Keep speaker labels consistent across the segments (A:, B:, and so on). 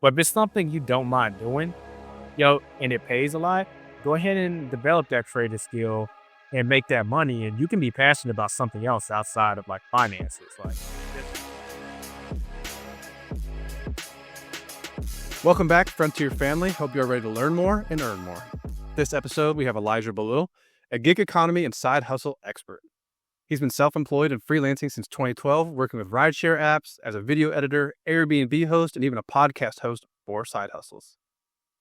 A: But if it's something you don't mind doing, and it pays a lot, go ahead and develop that trading skill and make that money. And you can be passionate about something else outside of like finances. Like,
B: Welcome back, Frontier family. Hope you're ready to learn more and earn more. This episode, we have Elijah Bilel, a gig economy and side hustle expert. He's been self-employed and freelancing since 2012, working with rideshare apps as a video editor, Airbnb host, and even a podcast host for side hustles.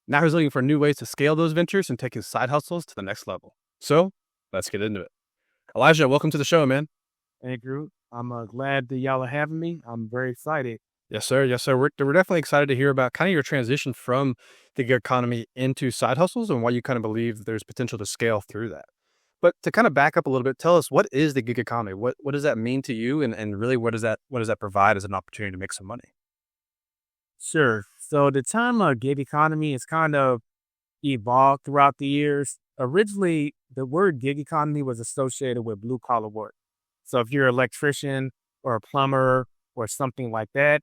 B: Now he's looking for new ways to scale those ventures and take his side hustles to the next level. So let's get into it. Elijah, welcome to the show, man.
A: Andrew, I'm glad that y'all are having me. I'm very excited.
B: Yes, sir. Yes, sir. We're definitely excited to hear about kind of your transition from the gig economy into side hustles and why you kind of believe that there's potential to scale through that. But to kind of back up a little bit, tell us, what is the gig economy? What does that mean to you? And really, what does that provide as an opportunity to make some money?
A: Sure. So the term gig economy has kind of evolved throughout the years. Originally, the word gig economy was associated with blue collar work. So if you're an electrician or a plumber or something like that,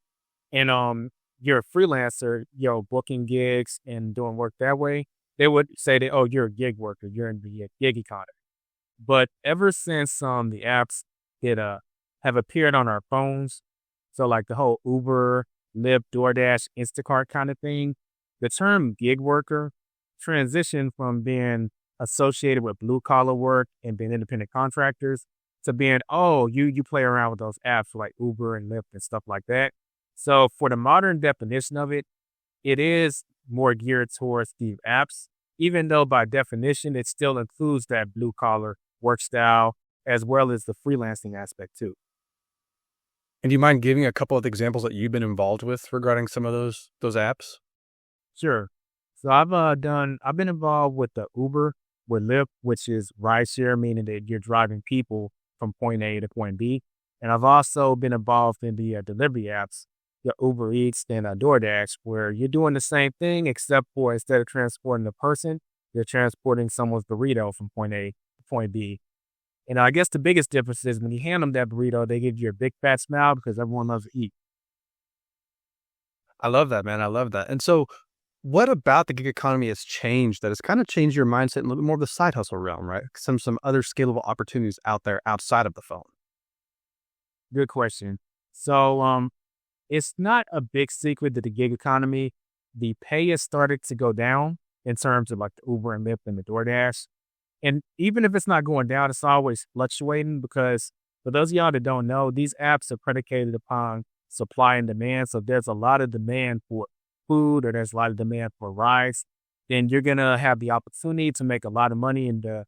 A: and you're a freelancer, booking gigs and doing work that way, they would say that, oh, you're a gig worker, you're in the gig economy. But ever since the apps that have appeared on our phones, so like the whole Uber, Lyft, DoorDash, Instacart kind of thing, the term gig worker transitioned from being associated with blue collar work and being independent contractors to being, oh, you play around with those apps like Uber and Lyft and stuff like that. So for the modern definition of it, it is more geared towards the apps, even though by definition, it still includes that blue collar work style as well as the freelancing aspect too.
B: And do you mind giving a couple of examples that you've been involved with regarding some of those apps?
A: Sure. So I've been involved with the Uber, with Lyft, which is rideshare, meaning that you're driving people from point A to point B. And I've also been involved in the delivery apps, the Uber Eats and DoorDash, where you're doing the same thing, except for instead of transporting a person, you're transporting someone's burrito from point A to point B. And I guess the biggest difference is when you hand them that burrito, they give you a big fat smile because everyone loves to eat.
B: I love that, man. I love that. And so what about the gig economy has changed that has kind of changed your mindset in a little bit more of the side hustle realm, right? Some other scalable opportunities out there outside of the phone.
A: Good question. So it's not a big secret that the gig economy, the pay has started to go down in terms of like the Uber and Lyft and the DoorDash. And even if it's not going down, it's always fluctuating because for those of y'all that don't know, these apps are predicated upon supply and demand. So if there's a lot of demand for food or there's a lot of demand for rides, then you're going to have the opportunity to make a lot of money in the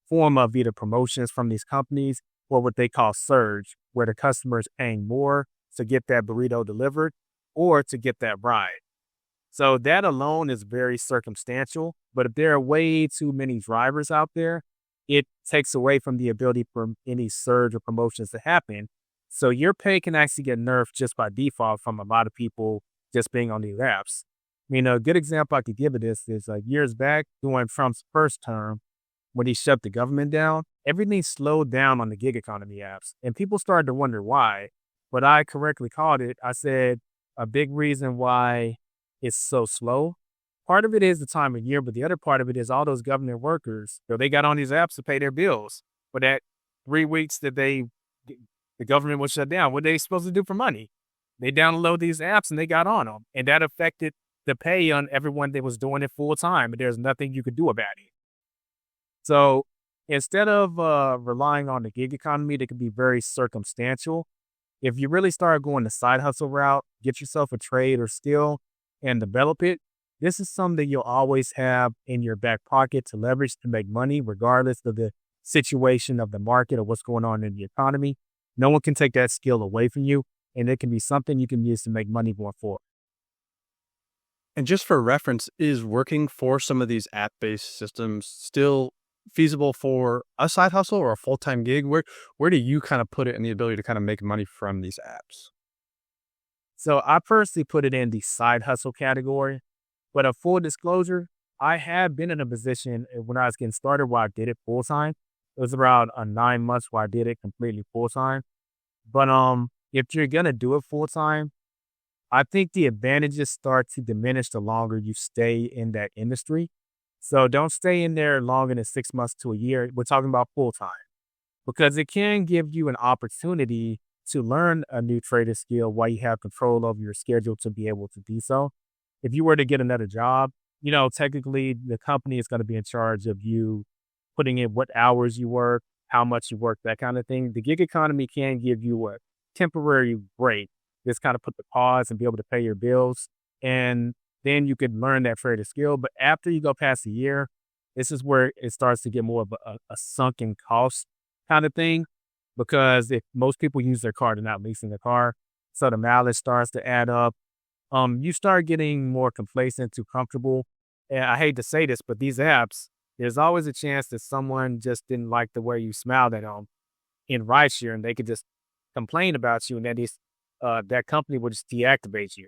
A: form of either promotions from these companies or what they call surge, where the customer is paying more to get that burrito delivered or to get that ride. So that alone is very circumstantial. But if there are way too many drivers out there, it takes away from the ability for any surge or promotions to happen. So your pay can actually get nerfed just by default from a lot of people just being on these apps. I mean, a good example I could give of this is years back during Trump's first term, when he shut the government down, everything slowed down on the gig economy apps. And people started to wonder why. But I correctly called it. I said a big reason why it's so slow. Part of it is the time of year, but the other part of it is all those government workers. They got on these apps to pay their bills for that 3 weeks that the government was shut down. What are they supposed to do for money? They download these apps and they got on them. And that affected the pay on everyone that was doing it full time. But there's nothing you could do about it. So instead of relying on the gig economy that can be very circumstantial, if you really start going the side hustle route, get yourself a trade or skill and develop it, this is something that you'll always have in your back pocket to leverage to make money, regardless of the situation of the market or what's going on in the economy. No one can take that skill away from you, and it can be something you can use to make money going forward.
B: And just for reference, is working for some of these app-based systems still feasible for a side hustle or a full-time gig? Where do you kind of put it in the ability to kind of make money from these apps?
A: So I personally put it in the side hustle category, but a full disclosure, I have been in a position when I was getting started where I did it full time. It was around 9 months where I did it completely full time. But if you're gonna do it full time, I think the advantages start to diminish the longer you stay in that industry. So don't stay in there longer than 6 months to a year. We're talking about full time because it can give you an opportunity to learn a new trading skill while you have control over your schedule to be able to do so. If you were to get another job, technically the company is going to be in charge of you putting in what hours you work, how much you work, that kind of thing. The gig economy can give you a temporary break, just kind of put the pause and be able to pay your bills. And then you could learn that trader skill. But after you go past a year, this is where it starts to get more of a sunken cost kind of thing. Because if most people use their car, they're not leasing the car. So the mileage starts to add up. You start getting more complacent, too comfortable. And I hate to say this, but these apps, there's always a chance that someone just didn't like the way you smiled at them in rideshare, and they could just complain about you, and then that company will just deactivate you.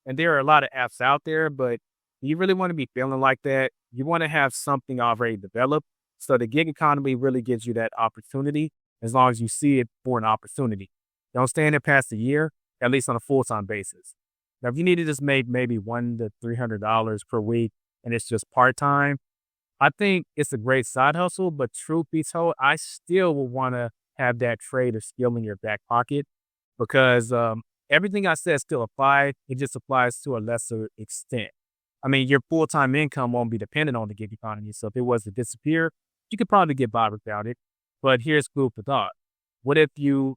A: And there are a lot of apps out there, but you really want to be feeling like that. You want to have something already developed. So the gig economy really gives you that opportunity as long as you see it for an opportunity. Don't stay in there past a year, at least on a full-time basis. Now, if you need to just make maybe $100 to $300 per week and it's just part-time, I think it's a great side hustle, but truth be told, I still will want to have that trade or skill in your back pocket because everything I said still applies. It just applies to a lesser extent. I mean, your full-time income won't be dependent on the gig economy. So if it was to disappear, you could probably get by without it. But here's food for thought. What if you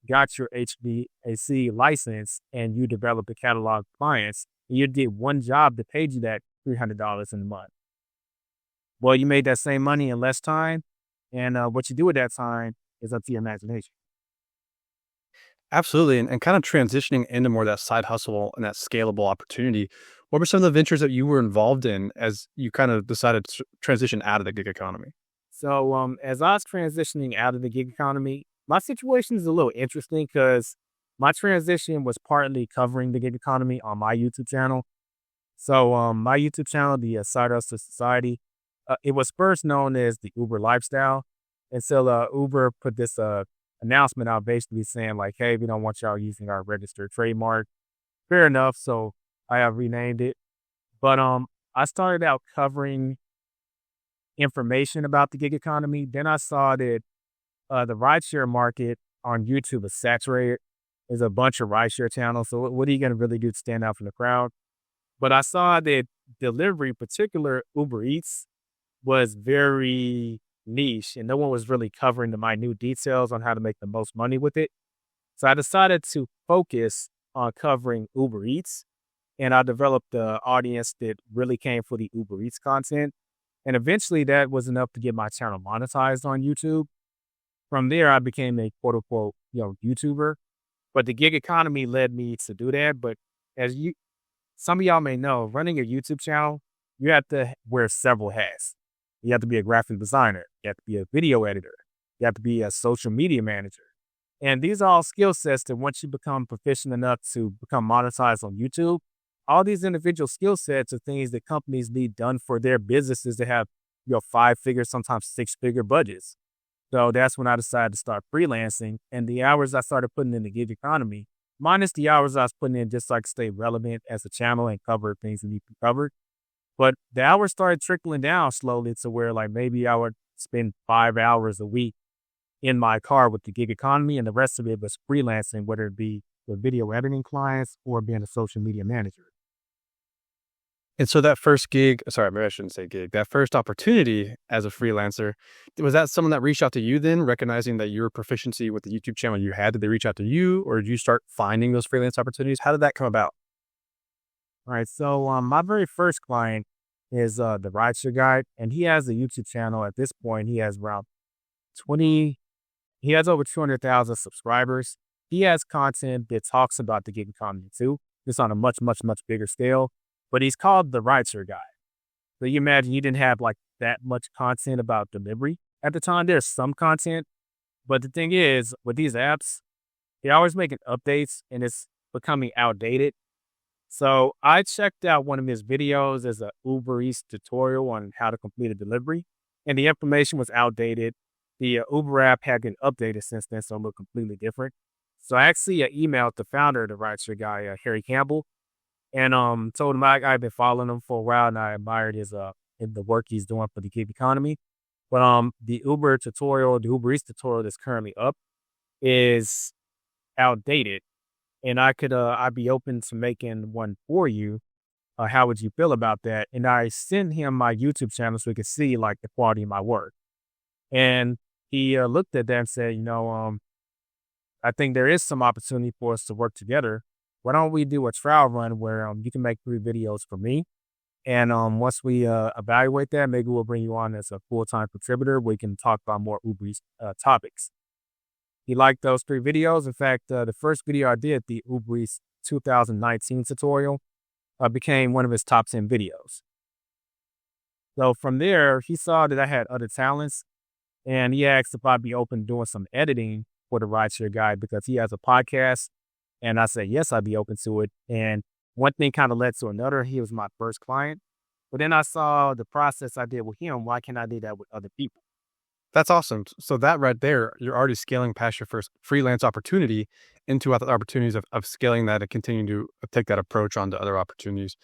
A: got your HVAC license and you developed a catalog of clients and you did one job that paid you that $300 in a month? Well, you made that same money in less time. And what you do with that time is up to your imagination.
B: Absolutely. And kind of transitioning into more of that side hustle and that scalable opportunity. What were some of the ventures that you were involved in as you kind of decided to transition out of the gig economy?
A: So as I was transitioning out of the gig economy, my situation is a little interesting because my transition was partly covering the gig economy on my YouTube channel. So my YouTube channel, the Side Hustle Society, it was first known as the Uber Lifestyle. And so Uber put this announcement out basically saying like, hey, we don't want y'all using our registered trademark. Fair enough. So I have renamed it. But I started out covering information about the gig economy. Then I saw that the rideshare market on YouTube is saturated. There's a bunch of rideshare channels. So what are you going to really do to stand out from the crowd? But I saw that delivery, particular Uber Eats, was very niche and no one was really covering the minute details on how to make the most money with it. So I decided to focus on covering Uber Eats, and I developed the audience that really came for the Uber Eats content. And eventually that was enough to get my channel monetized on YouTube. From there, I became a quote unquote, YouTuber, but the gig economy led me to do that. But some of y'all may know, running a YouTube channel, you have to wear several hats. You have to be a graphic designer. You have to be a video editor. You have to be a social media manager. And these are all skill sets that once you become proficient enough to become monetized on YouTube, all these individual skill sets are things that companies need done for their businesses that have, 5-figure, sometimes 6-figure budgets. So that's when I decided to start freelancing. And the hours I started putting in the gig economy, minus the hours I was putting in just so I could stay relevant as a channel and cover things that need to be covered. But the hours started trickling down slowly to where like maybe I would spend 5 hours a week in my car with the gig economy, and the rest of it was freelancing, whether it be with video editing clients or being a social media manager.
B: And so that first gig, sorry, maybe I shouldn't say gig, that first opportunity as a freelancer, was that someone that reached out to you then, recognizing that your proficiency with the YouTube channel you had? Did they reach out to you, or did you start finding those freelance opportunities? How did that come about?
A: All right. So my very first client is the rideshare guy, and he has a YouTube channel. At this point, he has around 20, he has over 200,000 subscribers. He has content that talks about the gig economy too, just on a much, much, much bigger scale. But he's called the rideshare guy. So you imagine he didn't have like that much content about delivery at the time. There's some content, but the thing is, with these apps, they're always making updates and it's becoming outdated. So I checked out one of his videos as a Uber Eats tutorial on how to complete a delivery, and the information was outdated. The Uber app had been updated since then, so it looked completely different. So I actually emailed the founder of the rideshare guy, Harry Campbell, and told him I've been following him for a while and I admired his in the work he's doing for the gig economy. But the the Uber Eats tutorial that's currently up is outdated, and I'd be open to making one for you. How would you feel about that? And I sent him my YouTube channel so he could see like the quality of my work. And he looked at that and said, I think there is some opportunity for us to work together. Why don't we do a trial run where you can make 3 videos for me? And once we evaluate that, maybe we'll bring you on as a full-time contributor. We can talk about more Uber Eats topics. He liked those 3 videos. In fact, the first video I did, the Uber Eats 2019 tutorial, became one of his top 10 videos. So from there, he saw that I had other talents, and he asked if I'd be open to doing some editing for the rideshare guy because he has a podcast. And I said, yes, I'd be open to it. And one thing kind of led to another. He was my first client. But then I saw the process I did with him. Why can't I do that with other people?
B: That's awesome. So that right there, you're already scaling past your first freelance opportunity into other opportunities of scaling that and continuing to take that approach onto other opportunities.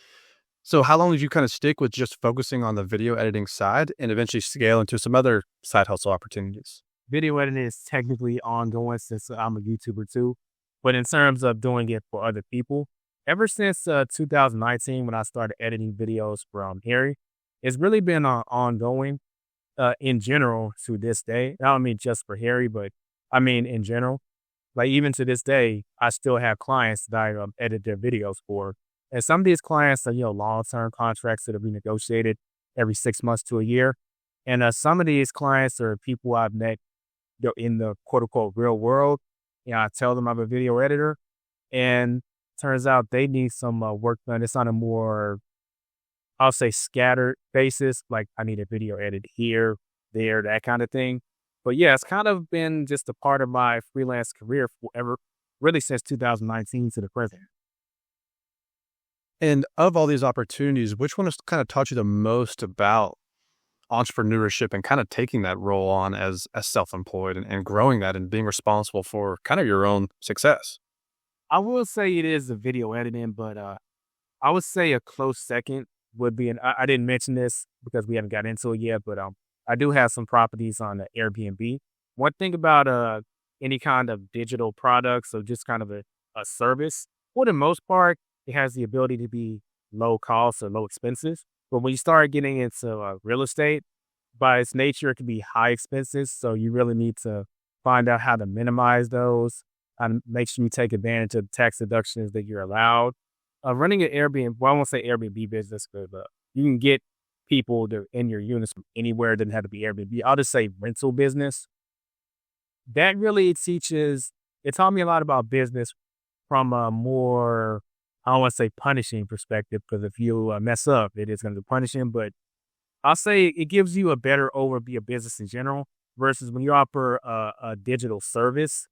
B: So how long did you kind of stick with just focusing on the video editing side and eventually scale into some other side hustle opportunities?
A: Video editing is technically ongoing since I'm a YouTuber too. But in terms of doing it for other people, ever since 2019, when I started editing videos from Harry, it's really been ongoing in general to this day. I don't mean just for Harry, but I mean in general. Like even to this day, I still have clients that I edit their videos for. And some of these clients are, long-term contracts that are renegotiated every 6 months to a year. And some of these clients are people I've met in the quote unquote real world. I tell them I'm a video editor, and turns out they need some work done. It's on a more, I'll say, scattered basis. Like I need a video edit here, there, that kind of thing. But yeah, it's kind of been just a part of my freelance career forever, really since 2019 to the present.
B: And of all these opportunities, which one has kind of taught you the most about entrepreneurship and kind of taking that role on as self-employed and growing that and being responsible for kind of your own success?
A: I will say it is the video editing, but I would say a close second would be, and I didn't mention this because we haven't got into it yet, but I do have some properties on the Airbnb. One thing about any kind of digital products or just kind of a service, for the most part, it has the ability to be low cost or low expenses. But when you start getting into real estate, by its nature, it can be high expenses. So you really need to find out how to minimize those and make sure you take advantage of the tax deductions that you're allowed. Running an Airbnb, well, I won't say Airbnb business, but you can get people to in your units from anywhere. It doesn't have to be Airbnb. I'll just say rental business. That really it taught me a lot about business from a more, I don't want to say punishing perspective, because if you mess up, it is going to be punishing. But I'll say it gives you a better overview of business in general versus when you offer a digital service.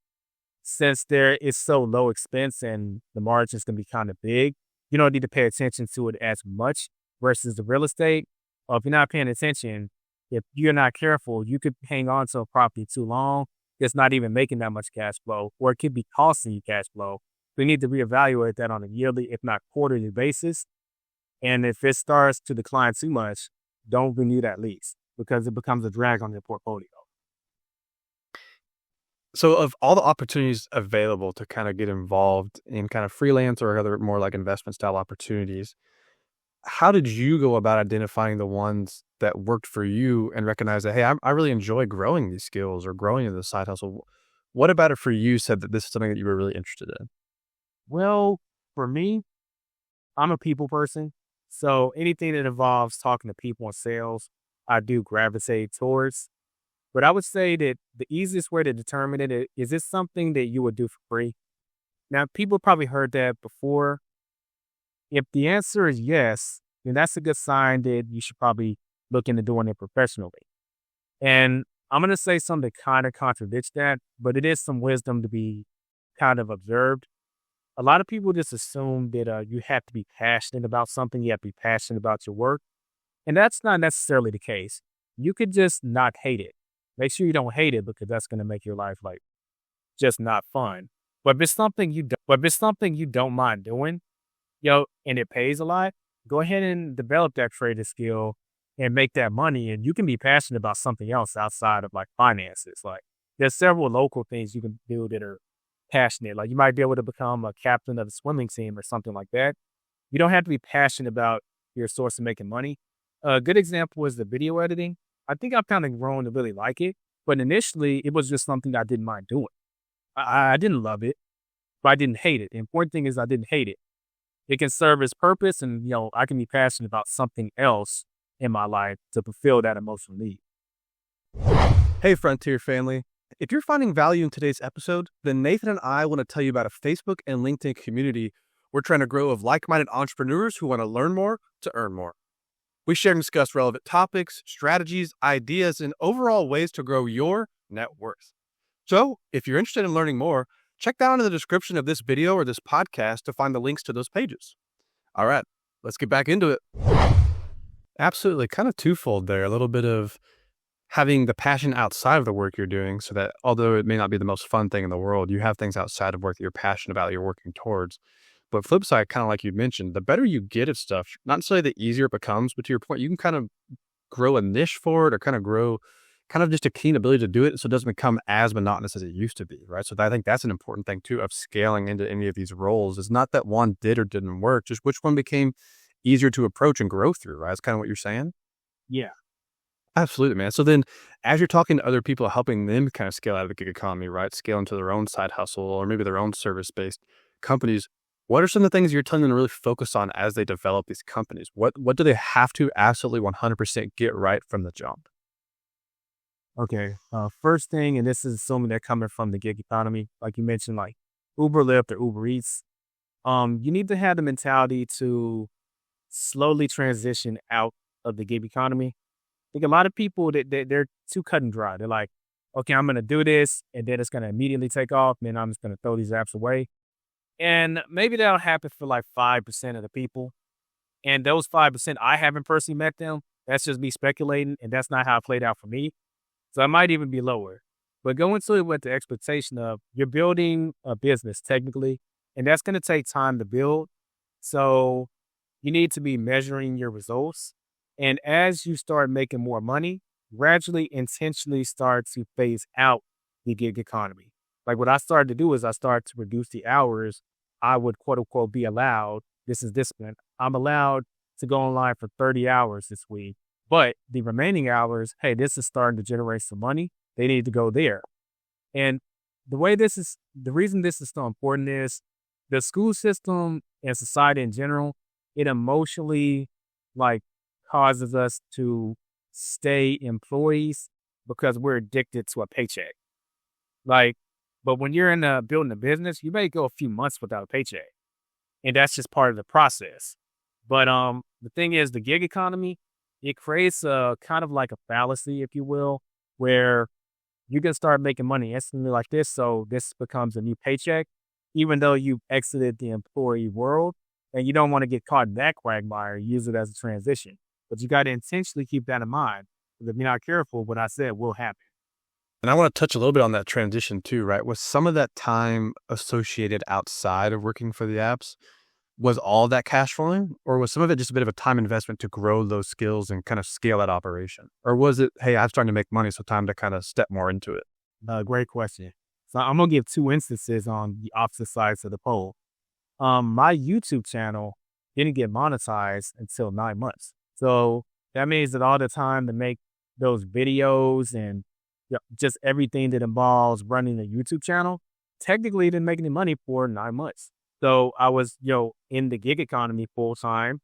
A: Since there is so low expense and the margins can be kind of big, you don't need to pay attention to it as much versus the real estate. Or if you're not paying attention, if you're not careful, you could hang on to a property too long. It's not even making that much cash flow, or it could be costing you cash flow. We need to reevaluate that on a yearly, if not quarterly basis. And if it starts to decline too much, don't renew that lease because it becomes a drag on your portfolio.
B: So of all the opportunities available to kind of get involved in kind of freelance or other more like investment style opportunities, how did you go about identifying the ones that worked for you and recognize that, hey, I really enjoy growing these skills or growing into the side hustle? What about it for you said that this is something that you were really interested in?
A: Well, for me, I'm a people person. So anything that involves talking to people in sales, I do gravitate towards. But I would say that the easiest way to determine it is this something that you would do for free? Now, people probably heard that before. If the answer is yes, then that's a good sign that you should probably look into doing it professionally. And I'm going to say something that kind of contradicts that, but it is some wisdom to be kind of observed. A lot of people just assume that you have to be passionate about something. You have to be passionate about your work. And that's not necessarily the case. You could just not hate it. Make sure you don't hate it because that's going to make your life like just not fun. But if it's something you don't mind doing, and it pays a lot, go ahead and develop that trading skill and make that money. And you can be passionate about something else outside of like finances. Like there's several local things you can do that are passionate. Like you might be able to become a captain of a swimming team or something like that. You don't have to be passionate about your source of making money. A good example is the video editing. I think I've kind of grown to really like it, but initially it was just something I didn't mind doing. I didn't love it, but I didn't hate it. The important thing is I didn't hate it. It can serve its purpose, and I can be passionate about something else in my life to fulfill that emotional need.
B: Hey, Frontier family. If you're finding value in today's episode, then Nathan and I want to tell you about a Facebook and LinkedIn community we're trying to grow of like-minded entrepreneurs who want to learn more to earn more. We share and discuss relevant topics, strategies, ideas, and overall ways to grow your net worth. So, if you're interested in learning more, check down in the description of this video or this podcast to find the links to those pages. All right, let's get back into it. Absolutely, kind of twofold there. A little bit of having the passion outside of the work you're doing so that although it may not be the most fun thing in the world, you have things outside of work that you're passionate about, that you're working towards. But flip side, kind of like you mentioned, the better you get at stuff, not necessarily the easier it becomes, but to your point, you can kind of grow a niche for it or kind of grow kind of just a keen ability to do it so it doesn't become as monotonous as it used to be, right? So I think that's an important thing too of scaling into any of these roles is not that one did or didn't work, just which one became easier to approach and grow through, right? That's kind of what you're saying.
A: Yeah.
B: Absolutely, man. So then as you're talking to other people, helping them kind of scale out of the gig economy, right? Scale into their own side hustle or maybe their own service-based companies. What are some of the things you're telling them to really focus on as they develop these companies? What do they have to absolutely 100% get right from the jump?
A: Okay. First thing, and this is assuming they're coming from the gig economy, like you mentioned, like Uber, Lyft, or Uber Eats. You need to have the mentality to slowly transition out of the gig economy. I think a lot of people they're too cut and dry. They're like, okay, I'm gonna do this, and then it's gonna immediately take off, and then I'm just gonna throw these apps away. And maybe that'll happen for like 5% of the people. And those 5%, I haven't personally met them. That's just me speculating, and that's not how it played out for me. So I might even be lower. But go into it with the expectation of you're building a business technically, and that's going to take time to build. So you need to be measuring your results. And as you start making more money, gradually, intentionally start to phase out the gig economy. Like what I started to do is I started to reduce the hours I would quote unquote be allowed. This is discipline. I'm allowed to go online for 30 hours this week. But the remaining hours, hey, this is starting to generate some money. They need to go there. And the reason this is so important is the school system and society in general, it emotionally like causes us to stay employees because we're addicted to a paycheck. Like, but when you're in building a business, you may go a few months without a paycheck. And that's just part of the process. But the thing is the gig economy, it creates a kind of like a fallacy, if you will, where you can start making money instantly like this. So this becomes a new paycheck, even though you've exited the employee world and you don't want to get caught in that quagmire, use it as a transition. But you got to intentionally keep that in mind. Because if you're not careful, what I said will happen.
B: And I want to touch a little bit on that transition too, right? Was some of that time associated outside of working for the apps? Was all that cash flowing, or was some of it just a bit of a time investment to grow those skills and kind of scale that operation? Or was it, hey, I'm starting to make money, so time to kind of step more into it?
A: Great question. So I'm going to give two instances on the opposite sides of the pole. My YouTube channel didn't get monetized until 9 months. So that means that all the time to make those videos and just everything that involves running a YouTube channel, technically didn't make any money for 9 months. So I was, in the gig economy full time,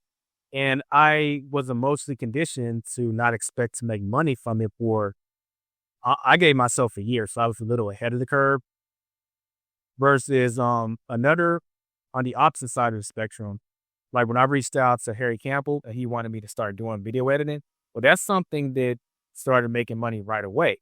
A: and I was emotionally conditioned to not expect to make money from it I gave myself a year. So I was a little ahead of the curve versus, another on the opposite side of the spectrum. Like when I reached out to Harry Campbell and he wanted me to start doing video editing. Well, that's something that started making money right away.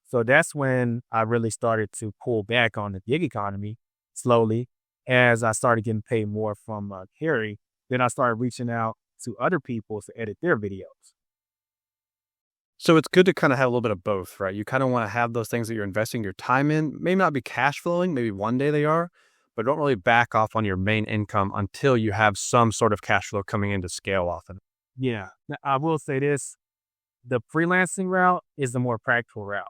A: So that's when I really started to pull back on the gig economy slowly. As I started getting paid more from Harry, then I started reaching out to other people to edit their videos.
B: So it's good to kind of have a little bit of both, right? You kind of want to have those things that you're investing your time in, maybe not be cash flowing, maybe one day they are, but don't really back off on your main income until you have some sort of cash flow coming in to scale off of it.
A: Yeah. Now, I will say this, the freelancing route is the more practical route.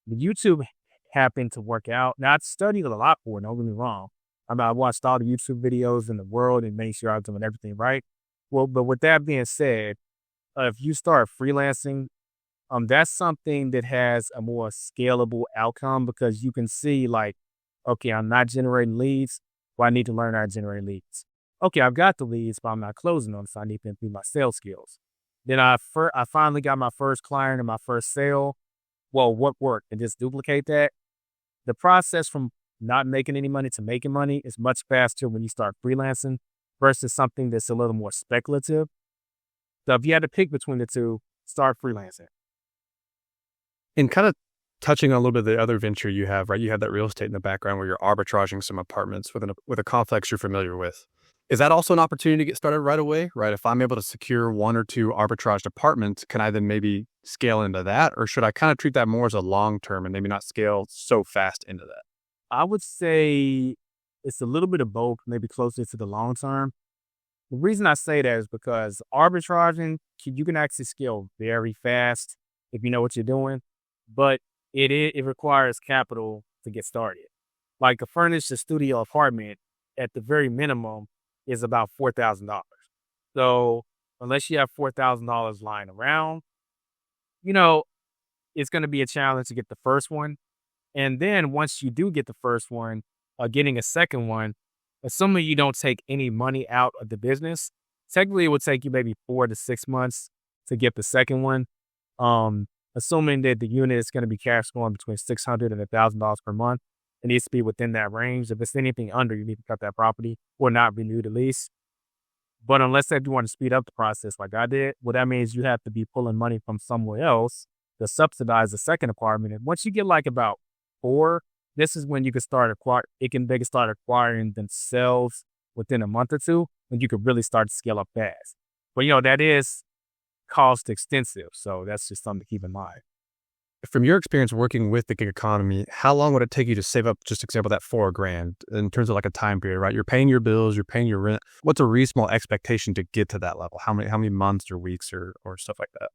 A: The YouTube happened to work out. Now, I studied a lot for it, don't get me wrong. I mean, I watched all the YouTube videos in the world and made sure I was doing everything right. Well, but with that being said, if you start freelancing, that's something that has a more scalable outcome because you can see like, okay, I'm not generating leads. Well, I need to learn how to generate leads. Okay, I've got the leads, but I'm not closing them, so I need to improve my sales skills. Then I finally got my first client and my first sale. Well, what worked? And just duplicate that. The process from not making any money to making money is much faster when you start freelancing versus something that's a little more speculative. So if you had to pick between the two, start freelancing.
B: And kind of touching on a little bit of the other venture you have, right? You have that real estate in the background where you're arbitraging some apartments with a complex you're familiar with. Is that also an opportunity to get started right away, right? If I'm able to secure one or two arbitraged apartments, can I then maybe scale into that? Or should I kind of treat that more as a long term and maybe not scale so fast into that?
A: I would say it's a little bit of both, maybe closer to the long term. The reason I say that is because arbitraging, you can actually scale very fast if you know what you're doing, but it requires capital to get started. Like a furnished a studio apartment at the very minimum is about $4,000. So unless you have $4,000 lying around, you know, it's going to be a challenge to get the first one. And then once you do get the first one, getting a second one, assuming you don't take any money out of the business, technically it would take you maybe 4 to 6 months to get the second one. Assuming that the unit is going to be cash flowing between $600 and $1,000 per month, it needs to be within that range. If it's anything under, you need to cut that property or not renew the lease. But unless that you want to speed up the process like I did, well, that means you have to be pulling money from somewhere else to subsidize the second apartment. And once you get like about 4, this is when you can start they can start acquiring themselves within a month or two, and you could really start to scale up fast. But that is cost extensive, so that's just something to keep in mind.
B: From your experience working with the gig economy, how long would it take you to save up, just example, that $4,000 in terms of like a time period, right? You're paying your bills, you're paying your rent. What's a reasonable expectation to get to that level? How many months or weeks or stuff like that?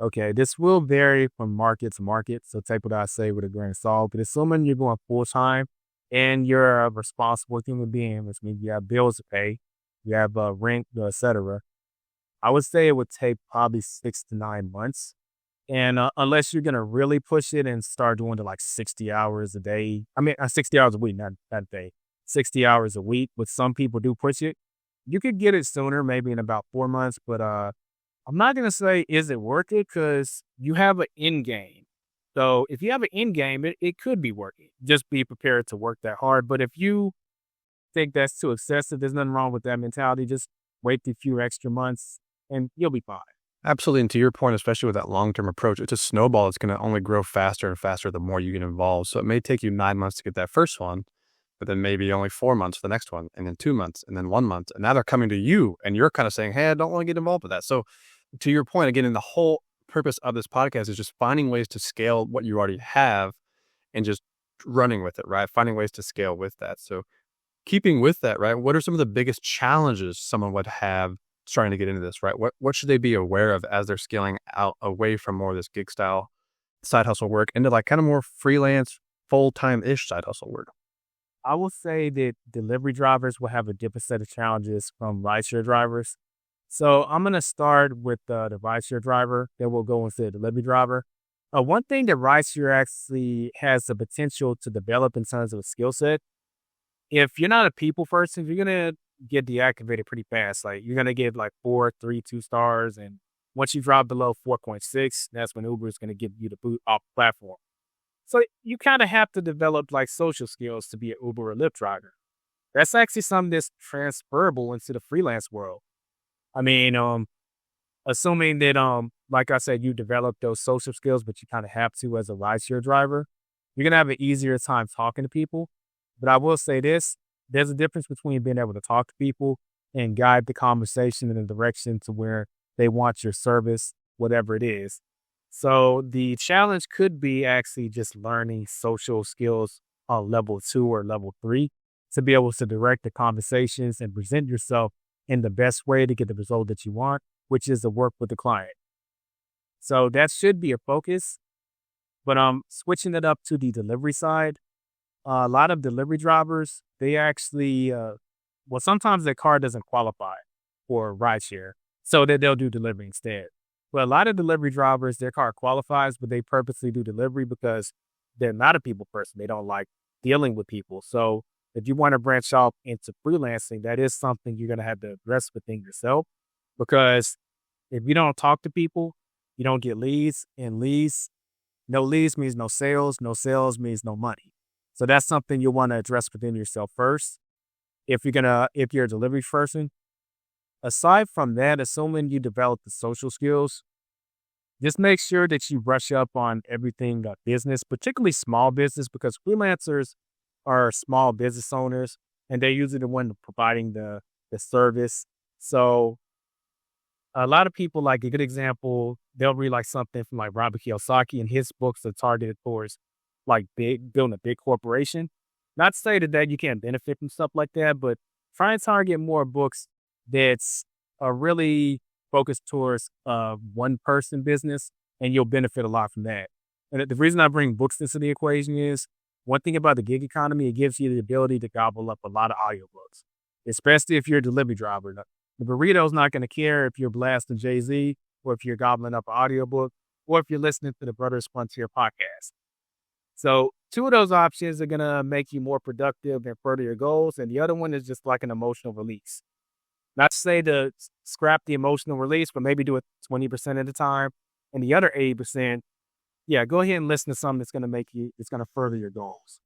A: Okay, this will vary from market to market, so take what I say with a grain of salt. But assuming you're going full time and you're a responsible human being, which means you have bills to pay, you have rent, etc. I would say it would take probably 6 to 9 months. And unless you're going to really push it and start doing like 60 hours a day, 60 hours a week, not a day, 60 hours a week, but some people do push it. You could get it sooner, maybe in about 4 months, but I'm not going to say, is it worth it? Because you have an end game. So if you have an end game, it could be working. Just be prepared to work that hard. But if you think that's too excessive, there's nothing wrong with that mentality. Just wait a few extra months and you'll be fine.
B: Absolutely. And to your point, especially with that long-term approach, it's a snowball that's going to only grow faster and faster the more you get involved. So it may take you 9 months to get that first one, but then maybe only 4 months for the next one, and then 2 months, and then 1 month. And now they're coming to you and you're kind of saying, hey, I don't want to get involved with that. So to your point, again, and the whole purpose of this podcast is just finding ways to scale what you already have and just running with it, right? Finding ways to scale with that. So keeping with that, right? What are some of the biggest challenges someone would have starting to get into this, right? What should they be aware of as they're scaling out away from more of this gig style side hustle work into like kind of more freelance, full-time-ish side hustle work?
A: I will say that delivery drivers will have a different set of challenges from rideshare drivers. So I'm going to start with the rideshare driver, then we'll go into the delivery driver. One thing that rideshare actually has the potential to develop in terms of a skill set, if you're not a people person, you're going to get deactivated pretty fast. Like you're going to get like 4, 3, 2 stars. And once you drop below 4.6, that's when Uber is going to give you the boot off the platform. So you kind of have to develop like social skills to be an Uber or Lyft driver. That's actually something that's transferable into the freelance world. Assuming that, like I said, you develop those social skills, but you kind of have to as a rideshare driver, you're going to have an easier time talking to people. But I will say this, there's a difference between being able to talk to people and guide the conversation in a direction to where they want your service whatever it is. So the challenge could be actually just learning social skills on level 2 or level 3 to be able to direct the conversations and present yourself in the best way to get the result that you want, which is to work with the client. So that should be a focus. But switching it up to the delivery side, a lot of delivery drivers, they actually, well, sometimes their car doesn't qualify for rideshare, so that they'll do delivery instead. But a lot of delivery drivers, their car qualifies, but they purposely do delivery because they're not a people person. They don't like dealing with people. So if you want to branch out into freelancing, that is something you're going to have to address within yourself because if you don't talk to people, you don't get leads, and no leads means no sales means no money. So that's something you'll want to address within yourself first. If you're a delivery person, aside from that, assuming you develop the social skills, just make sure that you brush up on everything business, particularly small business, because freelancers are small business owners and they're usually the one providing the service. So a lot of people, like a good example, they'll read like something from like Robert Kiyosaki, and his books are targeted towards like building a big corporation. Not to say that you can't benefit from stuff like that, but try and target more books that's really focused towards one person business, and you'll benefit a lot from that. And the reason I bring books into the equation is one thing about the gig economy, it gives you the ability to gobble up a lot of audiobooks, especially if you're a delivery driver. The burrito's not going to care if you're blasting Jay-Z or if you're gobbling up an audiobook or if you're listening to the Brothers Frontier podcast. So 2 of those options are going to make you more productive and further your goals. And the other one is just like an emotional release. Not to say to scrap the emotional release, but maybe do it 20% at a time. And the other 80%, yeah, go ahead and listen to something that's going to it's going to further your goals.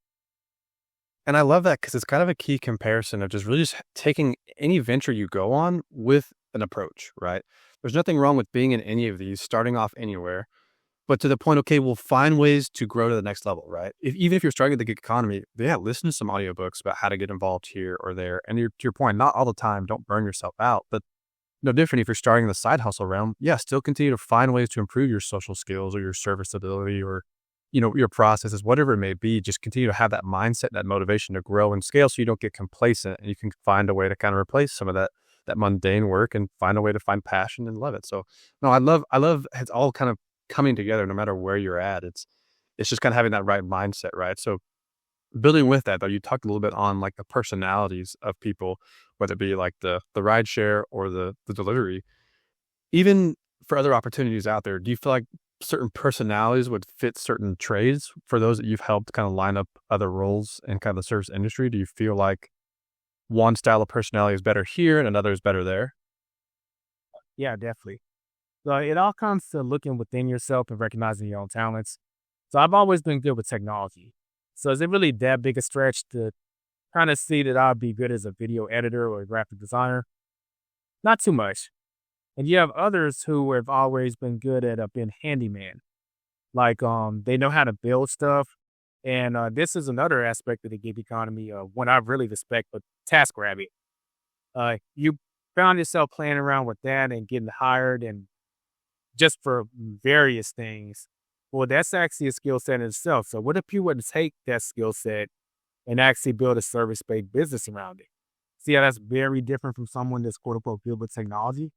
B: And I love that because it's kind of a key comparison of just taking any venture you go on with an approach, right? There's nothing wrong with being in any of these, starting off anywhere, but to the point, okay, we'll find ways to grow to the next level, right? Even if you're starting the gig economy, yeah, listen to some audiobooks about how to get involved here or there. And to your point, not all the time, don't burn yourself out, but no different if you're starting in the side hustle realm. Yeah, still continue to find ways to improve your social skills or your serviceability or your processes, whatever it may be. Just continue to have that mindset, that motivation to grow and scale so you don't get complacent and you can find a way to kind of replace some of that mundane work and find a way to find passion and love it. So no, I love it's all kind of coming together no matter where you're at. It's just kind of having that right mindset, right? So building with that though, you talked a little bit on like the personalities of people, whether it be like the ride share or the delivery. Even for other opportunities out there, do you feel like certain personalities would fit certain trades for those that you've helped kind of line up other roles in kind of the service industry? Do you feel like one style of personality is better here and another is better there?
A: Yeah, definitely. So it all comes to looking within yourself and recognizing your own talents. So I've always been good with technology. So is it really that big a stretch to kind of see that I'd be good as a video editor or a graphic designer? Not too much. And you have others who have always been good at being handyman. Like they know how to build stuff. And this is another aspect of the gig economy, one I really respect, but TaskRabbit. You found yourself playing around with that and getting hired and just for various things. Well, that's actually a skill set in itself. So what if you were to take that skill set and actually build a service-based business around it? See how that's very different from someone that's quote unquote good with technology?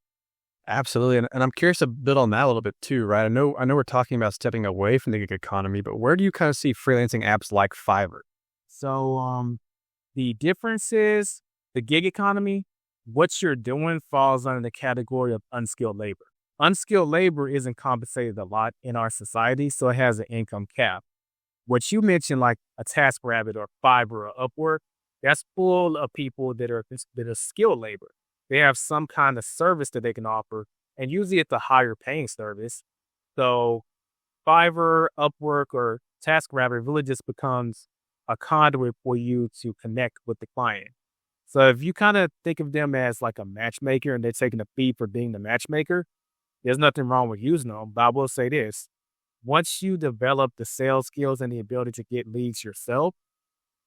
B: Absolutely. And I'm curious to build on that a little bit too, right? I know we're talking about stepping away from the gig economy, but where do you kind of see freelancing apps like Fiverr?
A: So the difference is the gig economy, what you're doing falls under the category of unskilled labor. Unskilled labor isn't compensated a lot in our society, so it has an income cap. What you mentioned, like a TaskRabbit or Fiverr or Upwork, that's full of people that are skilled labor. They have some kind of service that they can offer, and usually it's a higher paying service. So Fiverr, Upwork, or TaskRabbit really just becomes a conduit for you to connect with the client. So if you kind of think of them as like a matchmaker and they're taking a fee for being the matchmaker, there's nothing wrong with using them. But I will say this, once you develop the sales skills and the ability to get leads yourself,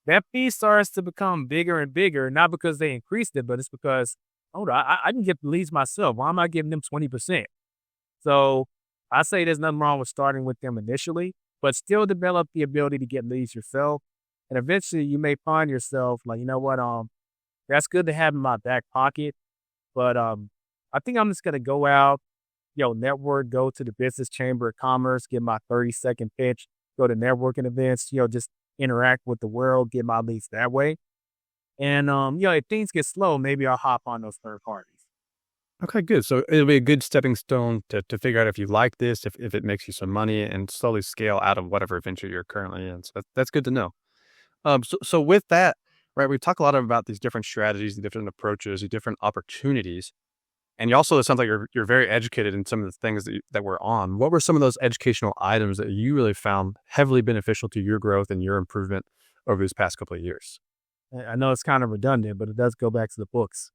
A: that fee starts to become bigger and bigger, not because they increased it, but it's because, I can get the leads myself. Why am I giving them 20%? So I say there's nothing wrong with starting with them initially, but still develop the ability to get leads yourself. And eventually you may find yourself like, you know what, that's good to have in my back pocket. But I think I'm just gonna go out, network, go to the business chamber of commerce, get my 30-second pitch, go to networking events, just interact with the world, get my leads that way. And if things get slow, maybe I'll hop on those third parties.
B: Okay, good. So it'll be a good stepping stone to figure out if you like this, if it makes you some money, and slowly scale out of whatever venture you're currently in. So that's good to know. So with that, right, we talk a lot about these different strategies, the different approaches, the different opportunities. And you also, it sounds like you're very educated in some of the things that we're on. What were some of those educational items that you really found heavily beneficial to your growth and your improvement over these past couple of years?
A: I know it's kind of redundant, but it does go back to the books,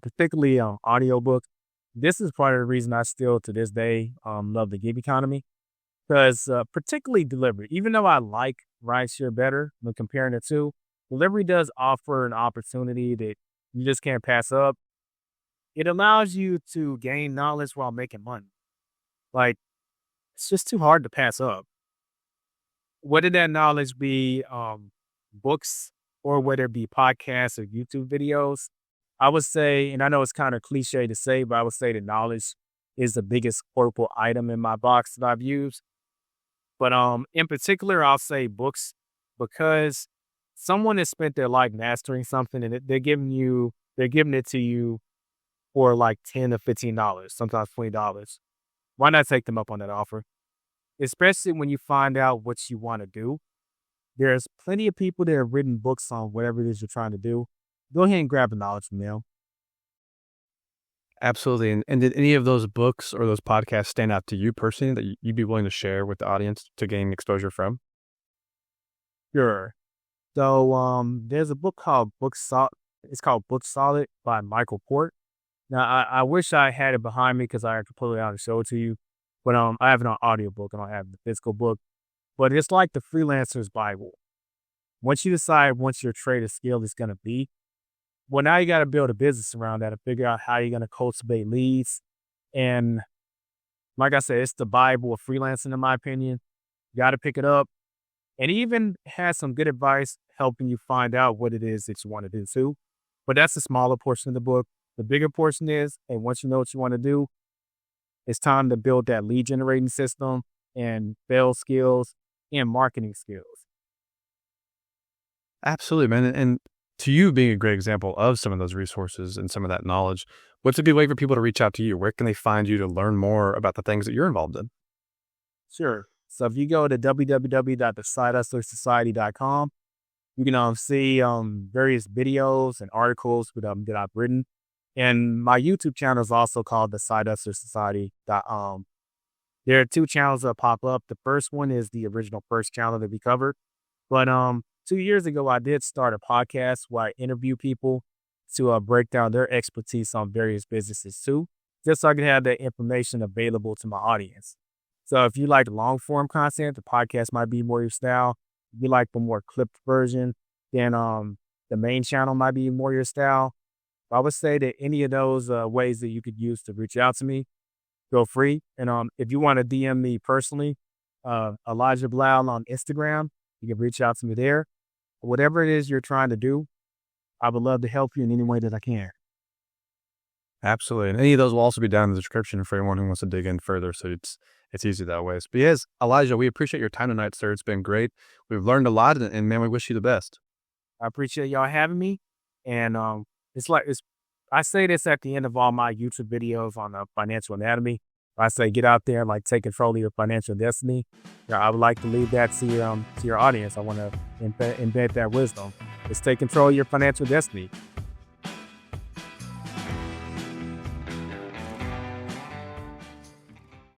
A: particularly audiobooks. This is part of the reason I still to this day love the gig economy, because particularly delivery, even though I like rideshare better when comparing the two, delivery does offer an opportunity that you just can't pass up. It allows you to gain knowledge while making money. Like, it's just too hard to pass up. Whether that knowledge be books or whether it be podcasts or YouTube videos, I would say, and I know it's kind of cliche to say, but I would say that knowledge is the biggest portable item in my box that I've used. But in particular, I'll say books, because someone has spent their life mastering something and they're giving it to you for like $10 to $15, sometimes $20. Why not take them up on that offer? Especially when you find out what you want to do. There's plenty of people that have written books on whatever it is you're trying to do. Go ahead and grab the knowledge from them.
B: Absolutely. And did any of those books or those podcasts stand out to you personally that you'd be willing to share with the audience to gain exposure from?
A: Sure. So there's a book called Book Solid. It's called Book Solid by Michael Port. Now, I wish I had it behind me because I could pull it out and show it to you. But I have it on audiobook. I don't have the physical book. But it's like the freelancer's Bible. Once you decide once your trade or skill is going to be, well, now you got to build a business around that and figure out how you're going to cultivate leads. And like I said, it's the Bible of freelancing, in my opinion. You got to pick it up. And even has some good advice helping you find out what it is that you want to do too. But that's the smaller portion of the book. The bigger portion is, and once you know what you want to do, it's time to build that lead generating system and sales skills and marketing skills.
B: Absolutely, man. And to you being a great example of some of those resources and some of that knowledge, what's a good way for people to reach out to you? Where can they find you to learn more about the things that you're involved in?
A: Sure. So if you go to www.thesidehustlersociety.com, you can see various videos and articles that I've written. And my YouTube channel is also called The Side Hustler Society. There are two channels that pop up. The first one is the original first channel that we covered. But 2 years ago, I did start a podcast where I interview people to break down their expertise on various businesses too, just so I can have that information available to my audience. So if you like long form content, the podcast might be more your style. If you like the more clipped version, then the main channel might be more your style. I would say that any of those ways that you could use to reach out to me, feel free. And if you want to DM me personally, Elijah Bilel on Instagram, you can reach out to me there. Whatever it is you're trying to do, I would love to help you in any way that I can.
B: Absolutely. And any of those will also be down in the description for anyone who wants to dig in further. So it's easy that way. But yes, Elijah, we appreciate your time tonight, sir. It's been great. We've learned a lot, and man, we wish you the best.
A: I appreciate y'all having me. And I say this at the end of all my YouTube videos on financial anatomy. I say get out there and take control of your financial destiny. I would like to leave that to your audience. I want to embed that wisdom. Just take control of your financial destiny.